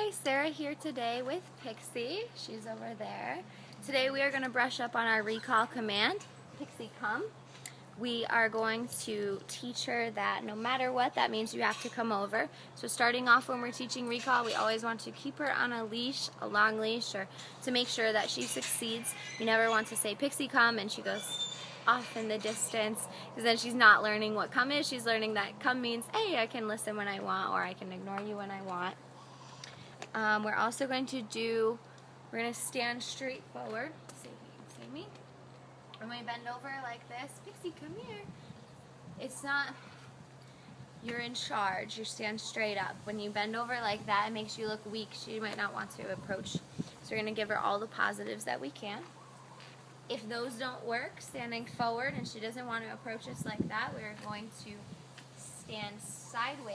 Hi, Sarah here today with Pixie. She's over there. Today we are going to brush up on our recall command. Pixie, come. We are going to teach her that no matter what, that means you have to come over. So starting off when we're teaching recall, we always want to keep her on a leash, a long leash, or to make sure that she succeeds. You never want to say, Pixie, come, and she goes off in the distance, because then she's not learning what come is. She's learning that come means, hey, I can listen when I want, or I can ignore you when I want. We're also going to we're going to stand straight forward. See if you can see me. When we bend over like this, Pixie, come here. It's not, you're in charge. You stand straight up. When you bend over like that, it makes you look weak. She might not want to approach. So we're going to give her all the positives that we can. If those don't work, standing forward, and she doesn't want to approach us like that, we're going to stand sideways,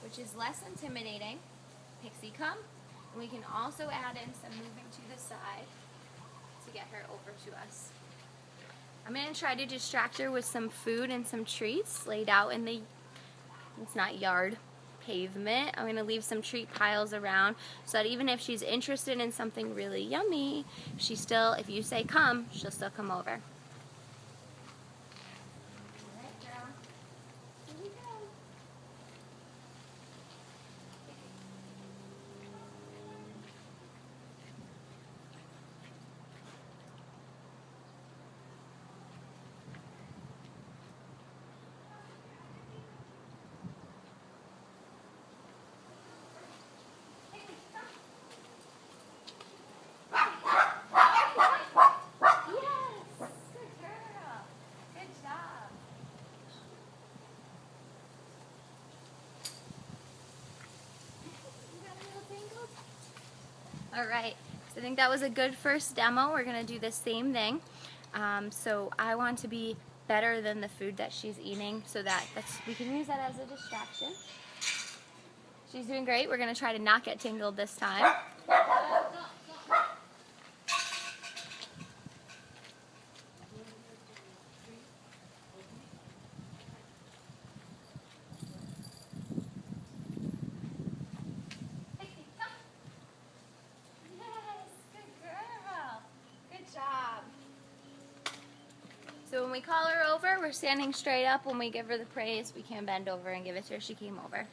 which is less intimidating. Pixie, come. And we can also add in some moving to the side to get her over to us. I'm going to try to distract her with some food and some treats laid out in the, it's not yard, pavement. I'm going to leave some treat piles around so that even if she's interested in something really yummy, if you say come, she'll still come over. Alright, so I think that was a good first demo. We're going to do the same thing. So I want to be better than the food that she's eating, so we can use that as a distraction. She's doing great. We're going to try to not get tingled this time. So when we call her over, we're standing straight up. When we give her the praise, we can bend over and give it to her. She came over. Right,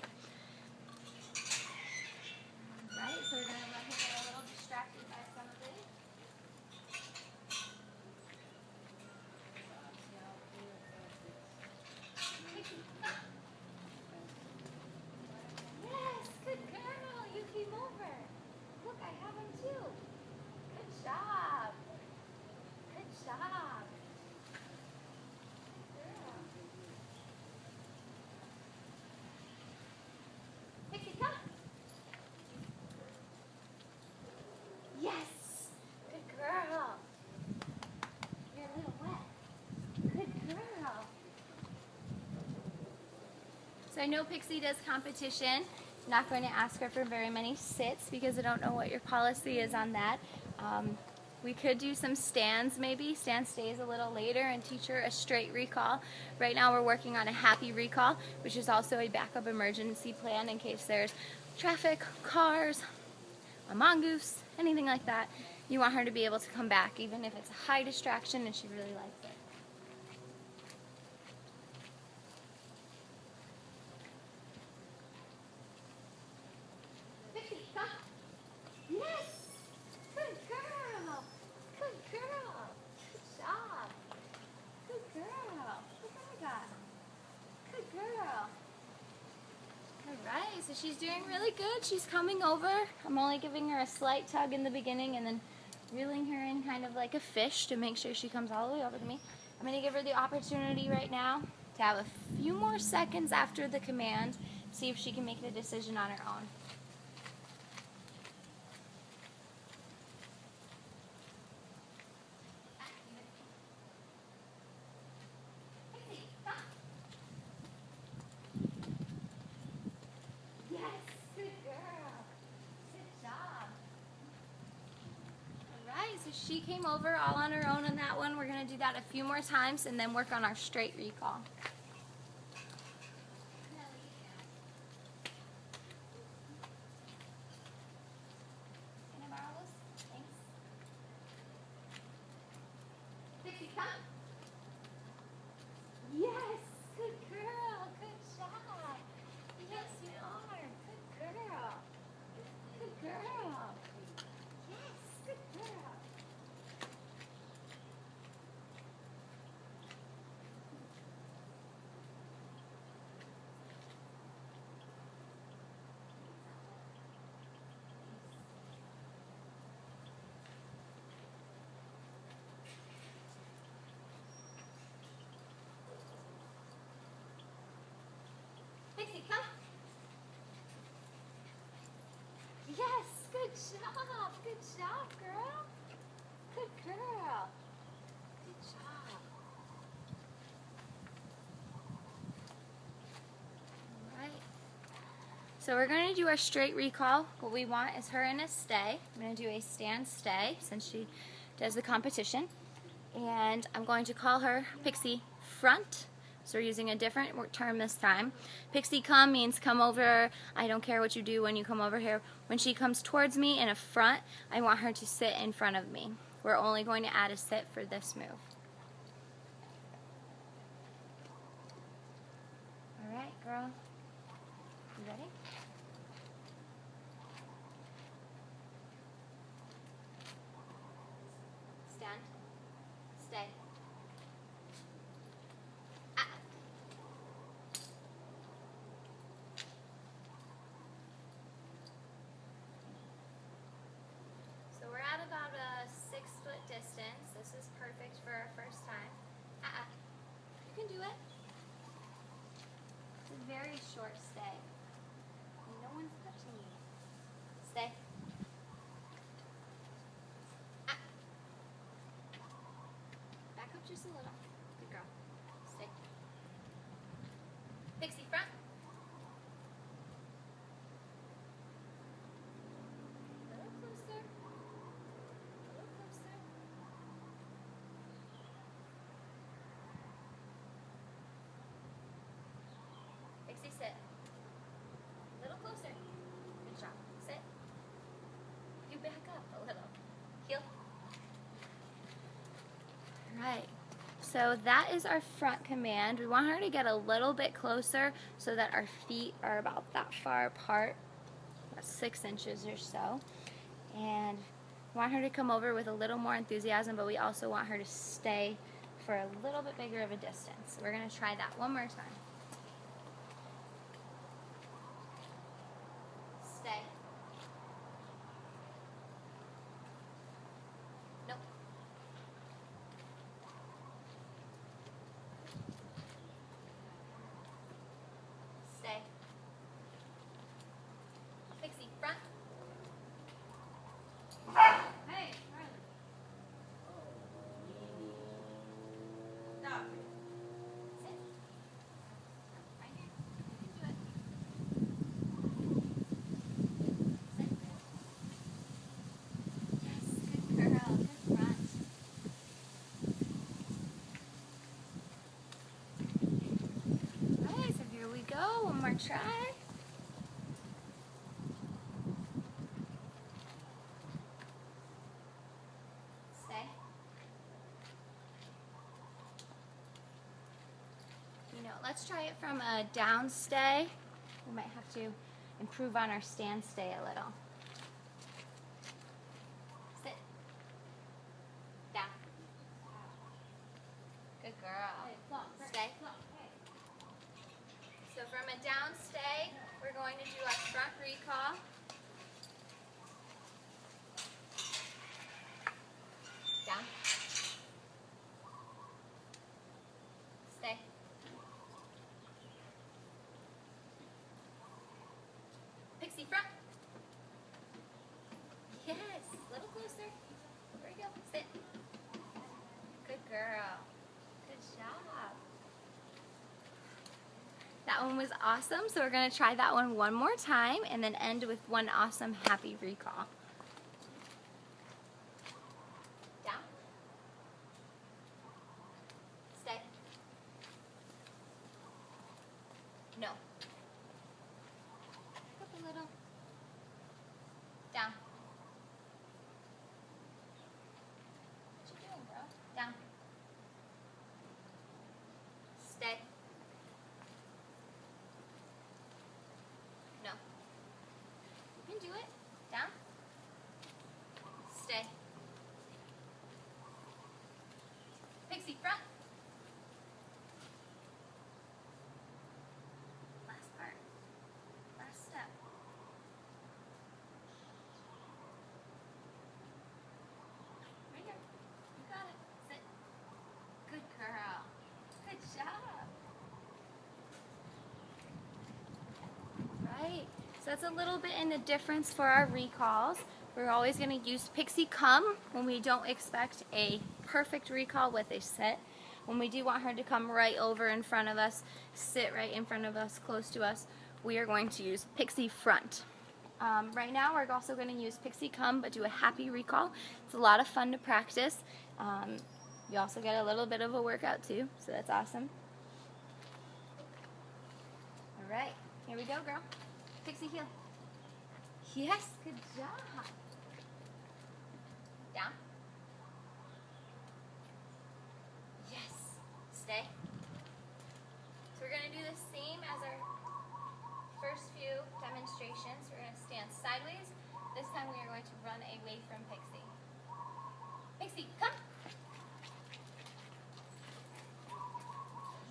so we're going to let her get a little distracted by some of it. Yes, good girl. You came over. Look, I have him too. Good job. Good job. Yes! Good girl. You're a little wet. Good girl. So I know Pixie does competition. I'm not going to ask her for very many sits because I don't know what your policy is on that. We could do some stands maybe. Stand stays a little later and teach her a straight recall. Right now we're working on a happy recall, which is also a backup emergency plan in case there's traffic, cars, a mongoose, anything like that. You want her to be able to come back even if it's a high distraction and she really likes it. Pixie, come. Yes! Good girl! Good girl! Good job! Good girl! Look what I got. Good girl! Alright, so she's doing really good. She's coming over. I'm only giving her a slight tug in the beginning and then reeling her in kind of like a fish to make sure she comes all the way over to me. I'm going to give her the opportunity right now to have a few more seconds after the command, see if she can make the decision on her own. So she came over all on her own on that one. We're going to do that a few more times and then work on our straight recall. Yes, good job. Good job, girl. Good girl. Good job. All right. So we're going to do our straight recall. What we want is her in a stay. I'm going to do a stand stay since she does the competition. And I'm going to call her Pixie front. So we're using a different term this time. Pixie come means come over. I don't care what you do when you come over here. When she comes towards me in a front, I want her to sit in front of me. We're only going to add a sit for this move. All right, girl. You ready? Stand. Stay. So we're at about a 6-foot distance. This is perfect for our first time. You can do it. It's a very short stay. No one's touching you. Stay. Back up just a little. Good girl. Stay. Pixie front. A little closer. A little closer. Pixie sit. A little closer. Good job. Sit. You back up a little. Heel. Right. So that is our front command. We want her to get a little bit closer so that our feet are about that far apart, about 6 inches or so. And we want her to come over with a little more enthusiasm, but we also want her to stay for a little bit bigger of a distance. So we're going to try that one more time. Stay. Nope. Stay. Pixie, front. Hey, Riley. Stop. Sit. Right here. You can do it. Sit. Yes, good girl. Good front. Alright, so here we go. One more try. Stay. Let's try it from a down stay. We might have to improve on our stand stay a little. Sit. Down. Good girl. Stay. So from a down stay, we're going to do our front recall. Down. Stay. Pixie front. Yes, a little closer. There we go. Sit. Good girl. Good job. That one was awesome, so we're going to try that one more time and then end with one awesome happy recall. Down. Stay. No. Back up a little. Down. What you doing, bro? Down. Stay. No. You can do it. Down. That's a little bit in the difference for our recalls. We're always going to use Pixie come when we don't expect a perfect recall with a sit. When we do want her to come right over in front of us, sit right in front of us, close to us, we are going to use Pixie front. Right now we're also going to use Pixie come but do a happy recall. It's a lot of fun to practice. You also get a little bit of a workout too, so that's awesome. Alright, here we go, girl. Pixie heel. Yes, good job. Down. Yes. Stay. So we're going to do the same as our first few demonstrations. We're going to stand sideways. This time we are going to run away from Pixie. Pixie, come.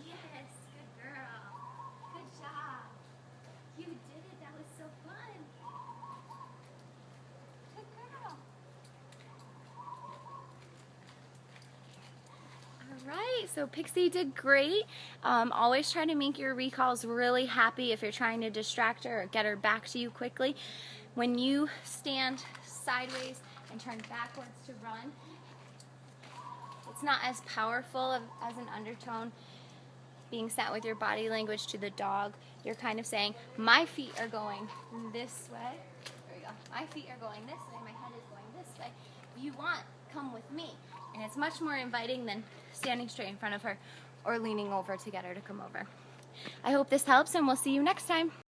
Yes, good girl. Good job. You did it. That was so fun. Good girl. Alright, so Pixie did great. Always try to make your recalls really happy if you're trying to distract her or get her back to you quickly. When you stand sideways and turn backwards to run, it's not as powerful as an undertone being sent with your body language to the dog. You're kind of saying, my feet are going this way. There we go. My feet are going this way. My head is going this way. If you want, come with me. And it's much more inviting than standing straight in front of her or leaning over to get her to come over. I hope this helps, and we'll see you next time.